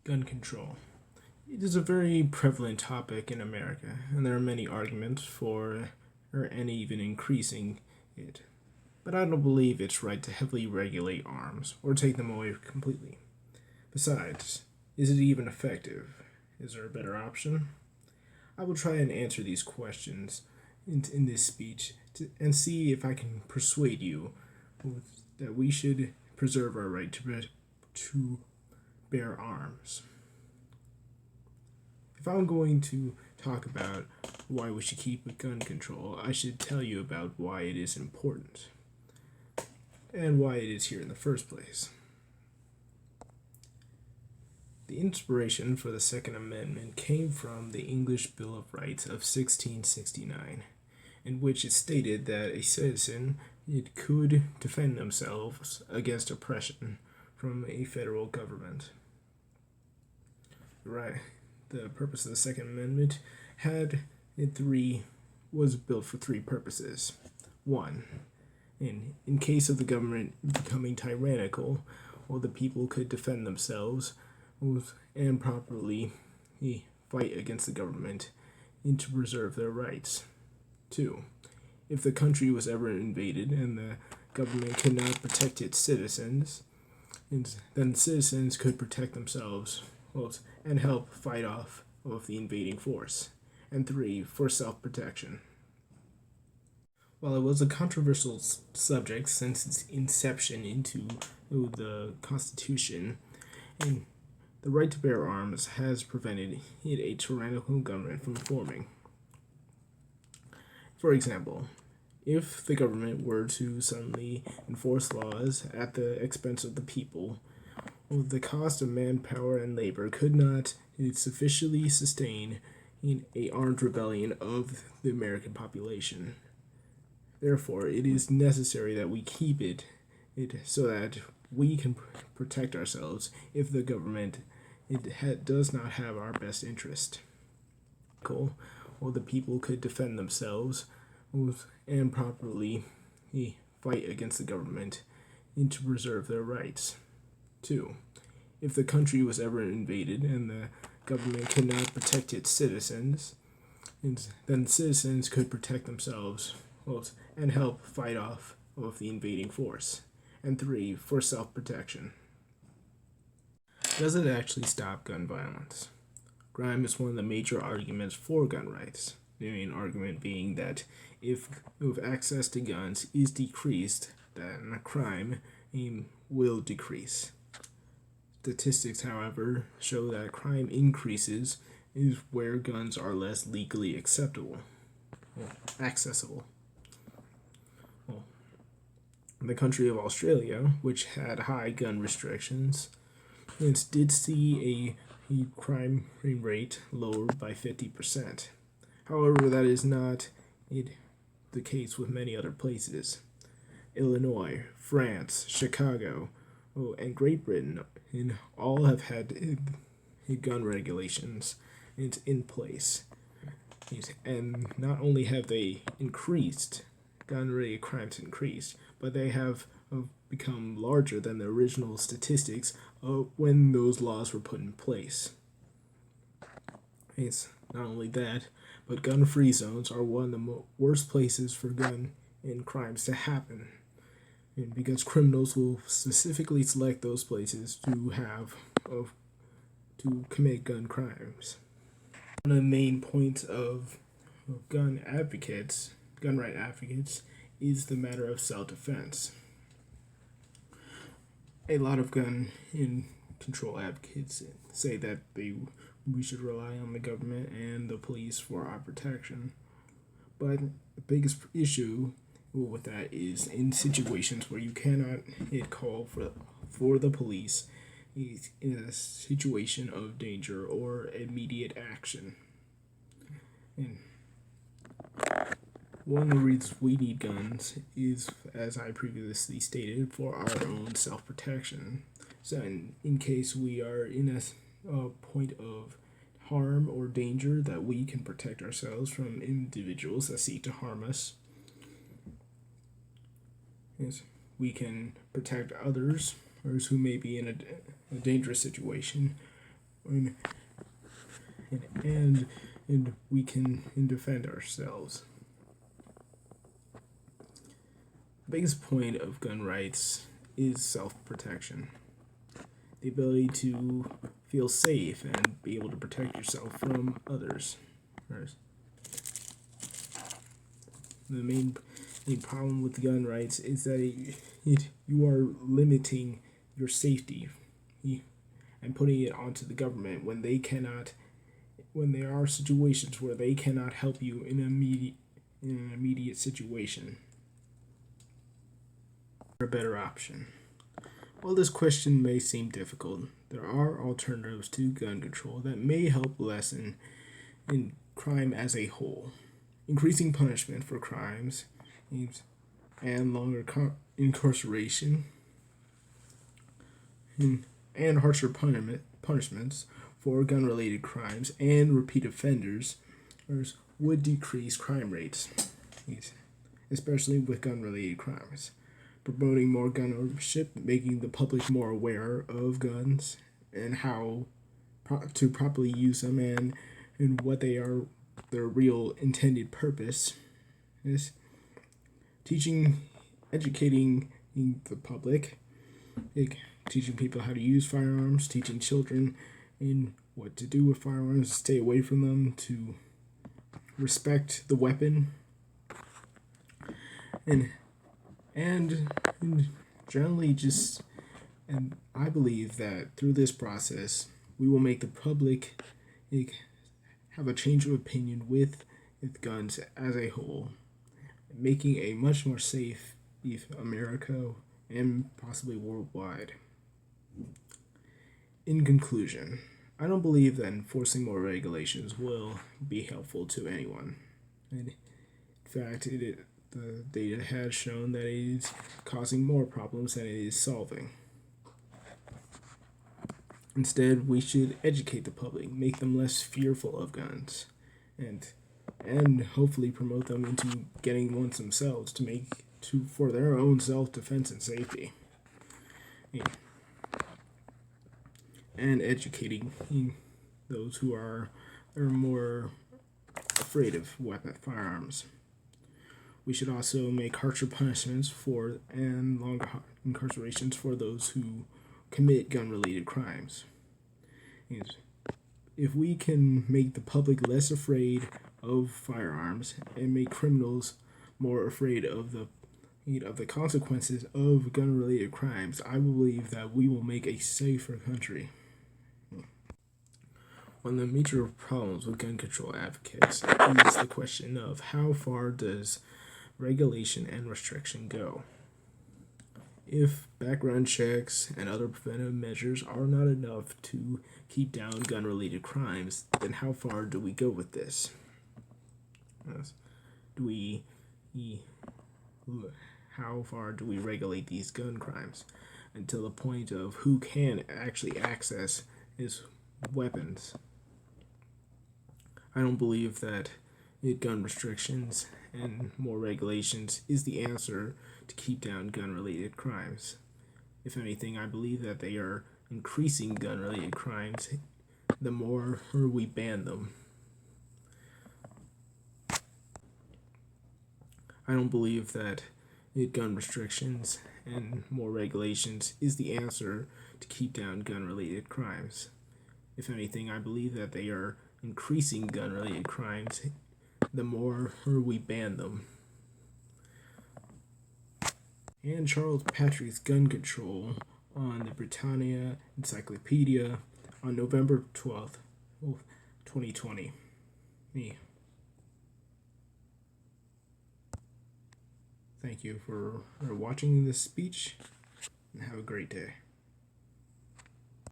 Gun control. It is a very prevalent topic in America, and there are many arguments for and even increasing it. But I don't believe it's right to heavily regulate arms or take them away completely. Besides, is it even effective? Is there a better option? I will try and answer these questions in this speech and see if I can persuade you that we should preserve our right to bear arms. If I'm going to talk about why we should keep gun control, I should tell you about why it is important and why it is here in the first place. The inspiration for the Second Amendment came from the English Bill of Rights of 1669, in which it stated that a citizen could defend themselves against oppression from a federal government. Right. The purpose of the Second Amendment was built for three purposes. One, in case of the government becoming tyrannical, the people could defend themselves and properly fight against the government and to preserve their rights. Two, if the country was ever invaded and the government could not protect its citizens, then citizens could protect themselves and help fight off the invading force. And three, for self-protection. While it was a controversial subject since its inception into the Constitution, and the right to bear arms has prevented a tyrannical government from forming. For example, if the government were to suddenly enforce laws at the expense of the people, the cost of manpower and labor could not sufficiently sustain a armed rebellion of the American population. Therefore, it is necessary that we keep it so that we can protect ourselves if the government does not have our best interest. The people could defend themselves and properly fight against the government and to preserve their rights. Two, if the country was ever invaded and the government could not protect its citizens, then citizens could protect themselves and help fight off the invading force. And three, for self-protection. Does it actually stop gun violence? Crime is one of the major arguments for gun rights. The main argument being that if access to guns is decreased, then crime will decrease. Statistics, however, show that crime increases is where guns are less legally accessible. The country of Australia, which had high gun restrictions, did see a crime rate lowered by 50%. However, that is not the case with many other places. Illinois, France, Chicago, and Great Britain all have had gun regulations in place. And not only have they increased, gun-related crimes increased, but they have become larger than the original statistics when those laws were put in place. It's not only that, but gun-free zones are one of the worst places for gun and crimes to happen, and because criminals will specifically select those places to commit gun crimes. One of the main points of gun right advocates, is the matter of self-defense. A lot of gun control advocates say that we should rely on the government and the police for our protection. But the biggest issue with that is in situations where you cannot call for the police in a situation of danger or immediate action. And one of the reasons we need guns is, as I previously stated, for our own self-protection. So in case we are in a point of harm or danger, that we can protect ourselves from individuals that seek to harm us. Yes, we can protect others who may be in a dangerous situation and and we can defend ourselves. The biggest point of gun rights is self-protection. The ability to feel safe and be able to protect yourself from others. The main problem with gun rights is that you are limiting your safety and putting it onto the government when they cannot, when there are situations where they cannot help you in an immediate situation. A better option. While this question may seem difficult, there are alternatives to gun control that may help lessen in crime as a whole. Increasing punishment for crimes and longer incarceration and harsher punishments for gun-related crimes and repeat offenders would decrease crime rates, especially with gun-related crimes. Promoting more gun ownership, making the public more aware of guns and how to properly use them and what they are, their real intended purpose is educating the public, teaching people how to use firearms, teaching children in what to do with firearms, stay away from them, to respect the weapon, and generally just, and I believe that through this process we will make the public have a change of opinion with guns as a whole, making a much more safe America and possibly worldwide. In conclusion, I don't believe that enforcing more regulations will be helpful to anyone. And in fact, the data has shown that it is causing more problems than it is solving. Instead, we should educate the public, make them less fearful of guns, and hopefully promote them into getting ones themselves for their own self-defense and safety. And educating those who are more afraid of firearms. We should also make harsher punishments and longer incarcerations for those who commit gun-related crimes. If we can make the public less afraid of firearms and make criminals more afraid of the consequences of gun-related crimes, I believe that we will make a safer country. One of the major problems with gun control advocates is the question of how far does regulation and restriction go. If background checks and other preventive measures are not enough to keep down gun-related crimes, then how far do we go with this? How far do we regulate these gun crimes until the point of who can actually access his weapons? I don't believe that gun restrictions and more regulations is the answer to keep down gun-related crimes. If anything, I believe that they are increasing gun-related crimes the more we ban them. I don't believe that gun restrictions and more regulations is the answer to keep down gun-related crimes. If anything, I believe that they are increasing gun-related crimes the more we ban them. And Charles Patrick's gun control on the Britannia Encyclopedia on November 12th, 2020. Thank you for watching this speech, and have a great day.